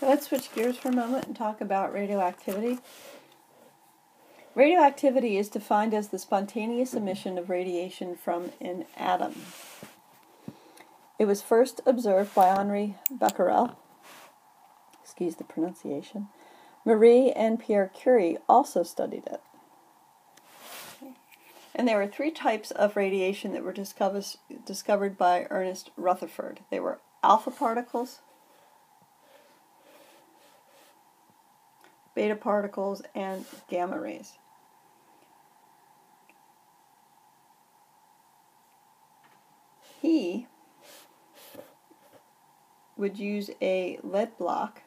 Let's switch gears for a moment and talk about radioactivity. Radioactivity is defined as the spontaneous emission of radiation from an atom. It was first observed by Henri Becquerel. Excuse the pronunciation. Marie and Pierre Curie also studied it. And there were three types of radiation that were discovered by Ernest Rutherford. They were alpha particles, beta particles, and gamma rays. He would use a lead block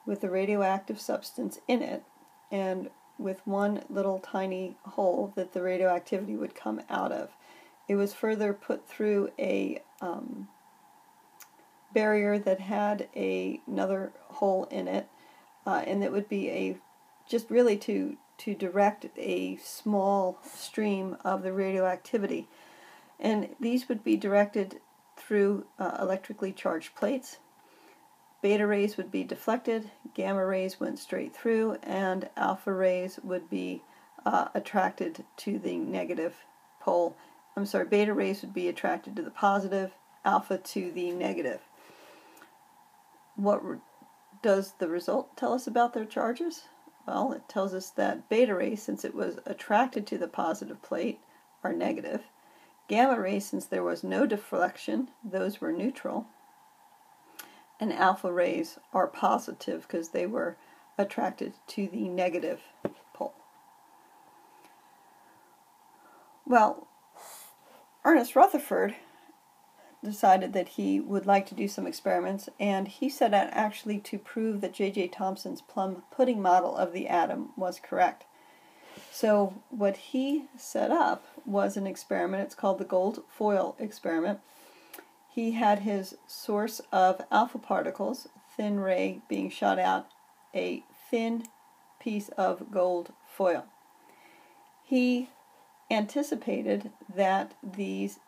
with a radioactive substance in it, and with one little tiny hole that the radioactivity would come out of. It was further put through a barrier that had another hole in it, and it would be just really to direct a small stream of the radioactivity. And these would be directed through electrically charged plates. Beta rays would be deflected, gamma rays went straight through, and alpha rays would be attracted to the negative pole. Beta rays would be attracted to the positive, alpha to the negative. What does the result tell us about their charges? Well, it tells us that beta rays, since it was attracted to the positive plate, are negative. Gamma rays, since there was no deflection, those were neutral. And alpha rays are positive because they were attracted to the negative pole. Well, Ernest Rutherford decided that he would like to do some experiments, and he set out actually to prove that J.J. Thomson's plum pudding model of the atom was correct. So what he set up was an experiment. It's called the gold foil experiment. He had his source of alpha particles, thin ray, being shot out a thin piece of gold foil. He anticipated that these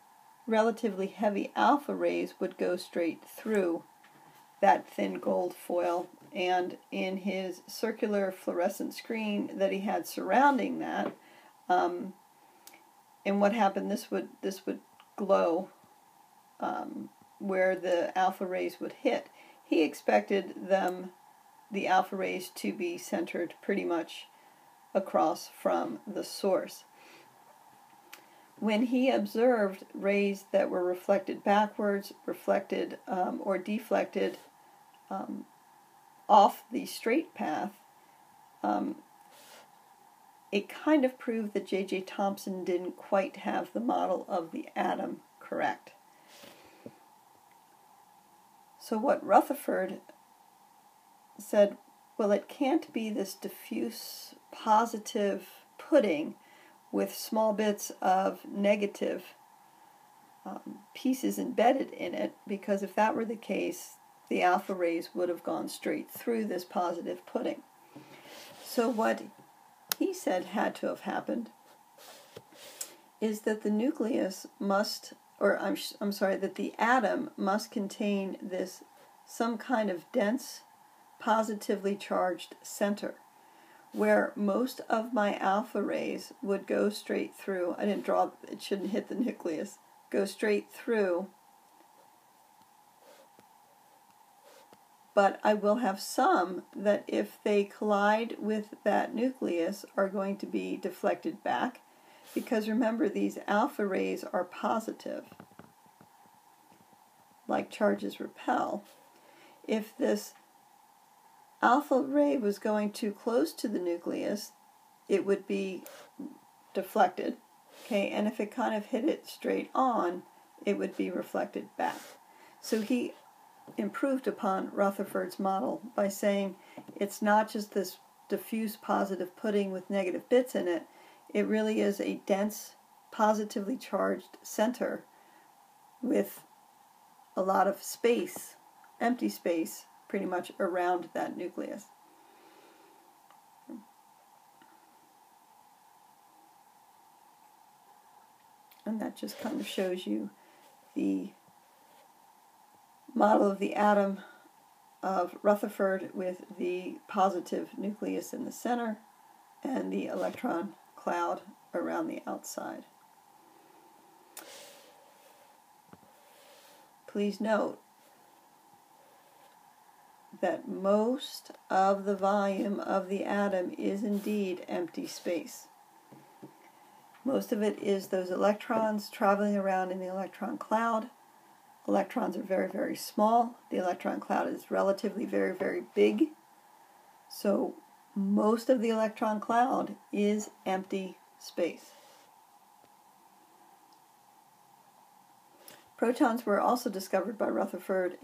relatively heavy alpha rays would go straight through that thin gold foil, and in his circular fluorescent screen that he had surrounding that, and what happened, this would glow where the alpha rays would hit. He expected the alpha rays to be centered pretty much across from the source. When he observed rays that were reflected backwards, reflected or deflected off the straight path, it kind of proved that J.J. Thomson didn't quite have the model of the atom correct. So what Rutherford said, well, it can't be this diffuse positive pudding with small bits of negative pieces embedded in it, because if that were the case, the alpha rays would have gone straight through this positive pudding. So what he said had to have happened is that the nucleus must, that the atom must contain some kind of dense, positively charged center, where most of my alpha rays would go straight through. I didn't draw, it shouldn't hit the nucleus. Go straight through. But I will have some that, if they collide with that nucleus, are going to be deflected back, because remember, these alpha rays are positive, like charges repel. If this alpha ray was going too close to the nucleus, it would be deflected, okay, and if it kind of hit it straight on, it would be reflected back. So he improved upon Rutherford's model by saying it's not just this diffuse positive pudding with negative bits in it, it really is a dense, positively charged center with a lot of space, empty space, pretty much around that nucleus. And that just kind of shows you the model of the atom of Rutherford with the positive nucleus in the center and the electron cloud around the outside. Please note that most of the volume of the atom is indeed empty space. Most of it is those electrons traveling around in the electron cloud. Electrons are very, very small. The electron cloud is relatively very, very big. So most of the electron cloud is empty space. Protons were also discovered by Rutherford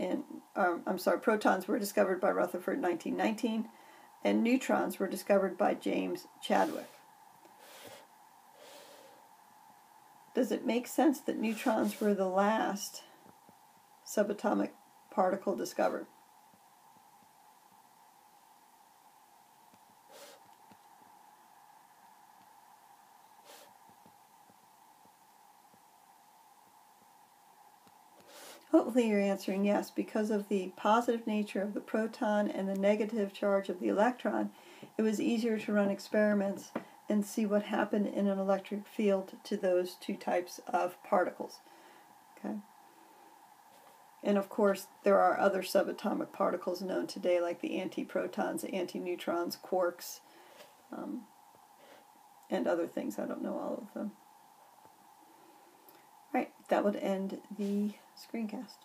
protons were discovered by Rutherford in 1919, and neutrons were discovered by James Chadwick. Does it make sense that neutrons were the last subatomic particle discovered? Hopefully you're answering yes. Because of the positive nature of the proton and the negative charge of the electron, it was easier to run experiments and see what happened in an electric field to those two types of particles. Okay. And of course, there are other subatomic particles known today, like the antiprotons, antineutrons, quarks, and other things. I don't know all of them. Right, that would end the screencast.